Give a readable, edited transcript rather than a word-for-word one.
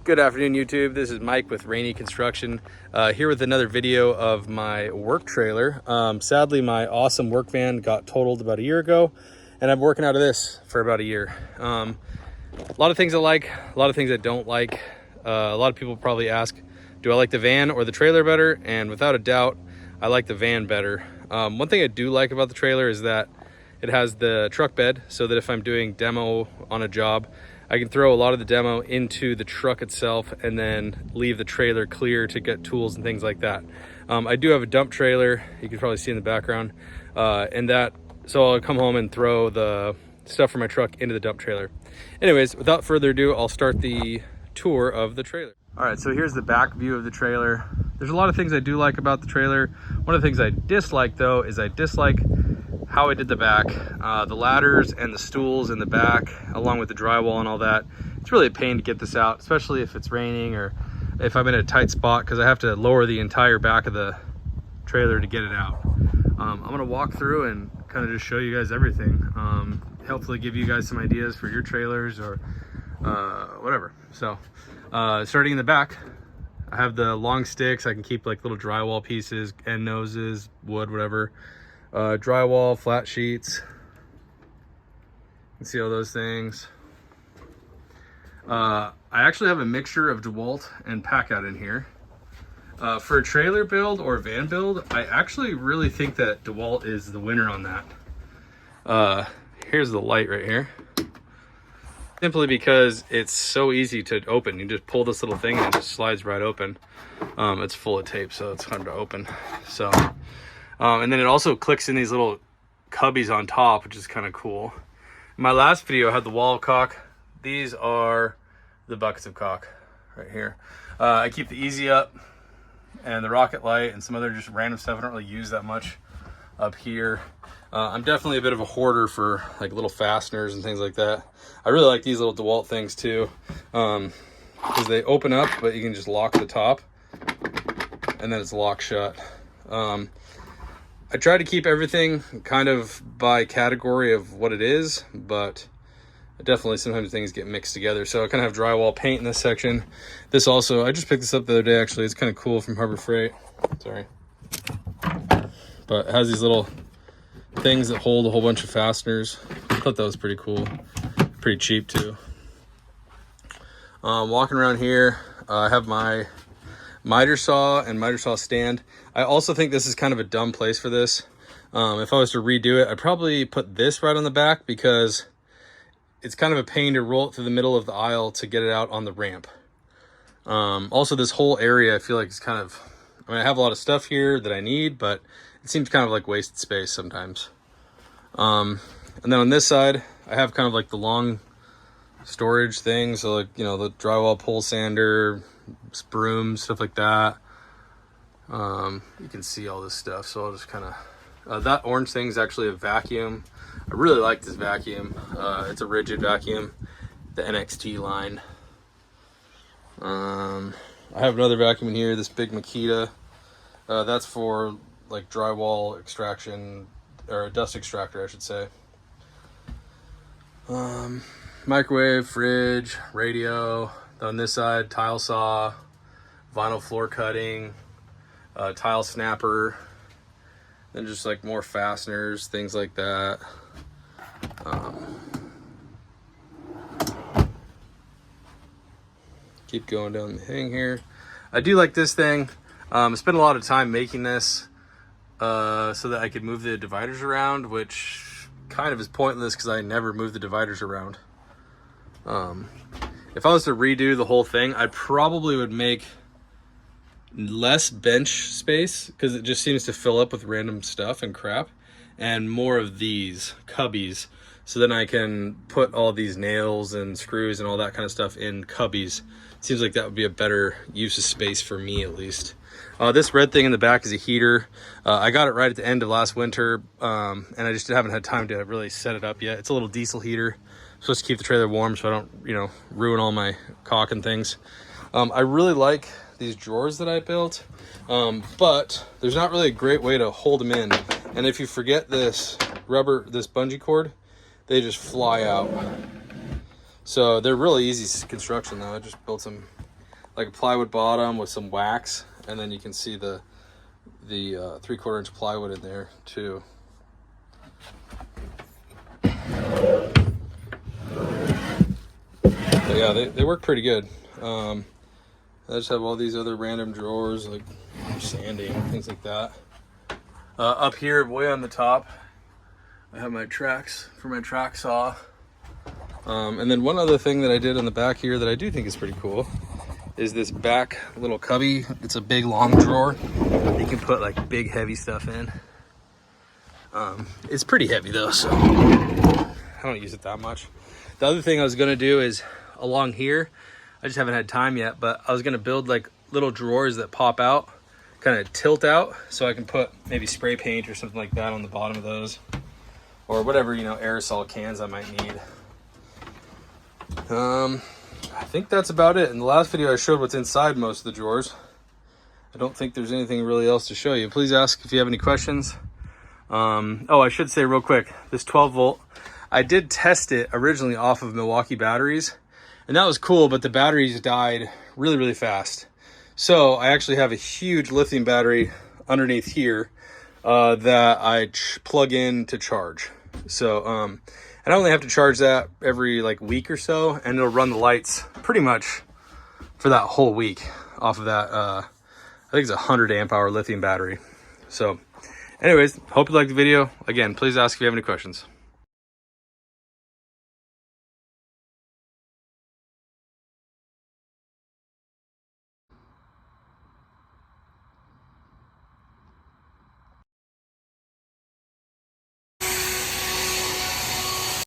Good afternoon, YouTube. This is Mike with Rainy Construction, here with another video of my work trailer. Sadly, my awesome work van got totaled about a year ago, and I'm working out of this for about a year. A lot of things I like, a lot of things I don't like. A lot of people probably ask, do I like the van or the trailer better? And without a doubt, I like the van better. One thing I do like about the trailer is that it has the truck bed, so that if I'm doing demo on a job, I can throw a lot of the demo into the truck itself and then leave the trailer clear to get tools and things like that. I do have a dump trailer, you can probably see in the background, so I'll come home and throw the stuff from my truck into the dump trailer. Anyways, without further ado, I'll start the tour of the trailer. All right, so here's the back view of the trailer. There's a lot of things I do like about the trailer. One of the things I dislike though is I dislike how I did the back. The ladders and the stools in the back, along with the drywall and all that. It's really a pain to get this out, especially if it's raining or if I'm in a tight spot, because I have to lower the entire back of the trailer to get it out. I'm gonna walk through and kind of just show you guys everything. Hopefully give you guys some ideas for your trailers or whatever. So starting in the back, I have the long sticks. I can keep like little drywall pieces, end noses, wood, whatever. Drywall, flat sheets. You can see all those things. I actually have a mixture of DeWalt and Packout in here. For a trailer build or van build, I actually really think that DeWalt is the winner on that. Here's the light right here. Simply because it's so easy to open. You just pull this little thing and it just slides right open. It's full of tape, so it's hard to open. So. And then it also clicks in these little cubbies on top, which is kind of cool. In my last video, I had the wall of caulk. These are the buckets of caulk right here. I keep the Easy Up and the Rocket Light and some other just random stuff I don't really use that much up here. I'm definitely a bit of a hoarder for like little fasteners and things like that. I really like these little DeWalt things too, because they open up, but you can just lock the top and then it's locked shut. I try to keep everything kind of by category of what it is, but definitely sometimes things get mixed together. So I kind of have drywall paint in this section. This also, I just picked this up the other day actually. It's kind of cool from Harbor Freight. Sorry. But it has these little things that hold a whole bunch of fasteners. I thought that was pretty cool. Pretty cheap too. Walking around here, I have my miter saw and miter saw stand. I also think this is kind of a dumb place for this. If I was to redo it, I'd probably put this right on the back because it's kind of a pain to roll it through the middle of the aisle to get it out on the ramp. Also, this whole area I feel like is kind of, I mean, I have a lot of stuff here that I need, but it seems kind of like wasted space sometimes. And then on this side, I have kind of like the long storage things, so like, you know, the drywall pole sander, brooms, stuff like that. You can see all this stuff, so I'll just kind of that orange thing is actually a vacuum. I really like this vacuum. It's a rigid vacuum, the NXT line. I have another vacuum in here, this big Makita. That's for like drywall extraction, or a dust extractor I should say. Microwave, fridge, radio. On this side, tile saw, vinyl floor cutting, tile snapper, then just like more fasteners, things like that. Keep going down the thing here. I do like this thing. I spent a lot of time making this so that I could move the dividers around, which kind of is pointless because I never move the dividers around. If I was to redo the whole thing, I probably would make less bench space because it just seems to fill up with random stuff and crap, and more of these cubbies, so then I can put all these nails and screws and all that kind of stuff in cubbies. It seems like that would be a better use of space for me, at least. This red thing in the back is a heater. I got it right at the end of last winter, and I just haven't had time to really set it up yet. It's a little diesel heater. Supposed to keep the trailer warm so I don't, you know, ruin all my caulk and things. I really like these drawers that I built, but there's not really a great way to hold them in. And if you forget this bungee cord, they just fly out. So they're really easy construction though. I just built them like a plywood bottom with some wax, and then you can see the 3/4 inch plywood in there too. But yeah, they work pretty good. I just have all these other random drawers, like sanding, things like that. Up here, way on the top, I have my tracks for my track saw. And then one other thing that I did on the back here that I do think is pretty cool is this back little cubby. It's a big long drawer. You can put like big heavy stuff in. It's pretty heavy though, so I don't use it that much. The other thing I was gonna do is along here, I just haven't had time yet, but I was gonna build like little drawers that pop out, kind of tilt out, so I can put maybe spray paint or something like that on the bottom of those, or whatever, you know, aerosol cans I might need. I think that's about it. In the last video I showed what's inside most of the drawers. I don't think there's anything really else to show you. Please ask if you have any questions. Oh, I should say real quick, this 12 volt, I did test it originally off of Milwaukee batteries, and that was cool, but the batteries died really, really fast. So I actually have a huge lithium battery underneath here that I plug in to charge. So, and I only have to charge that every like week or so, and it'll run the lights pretty much for that whole week off of that. I think it's a 100 amp hour lithium battery. So anyways, hope you liked the video. Again, please ask if you have any questions.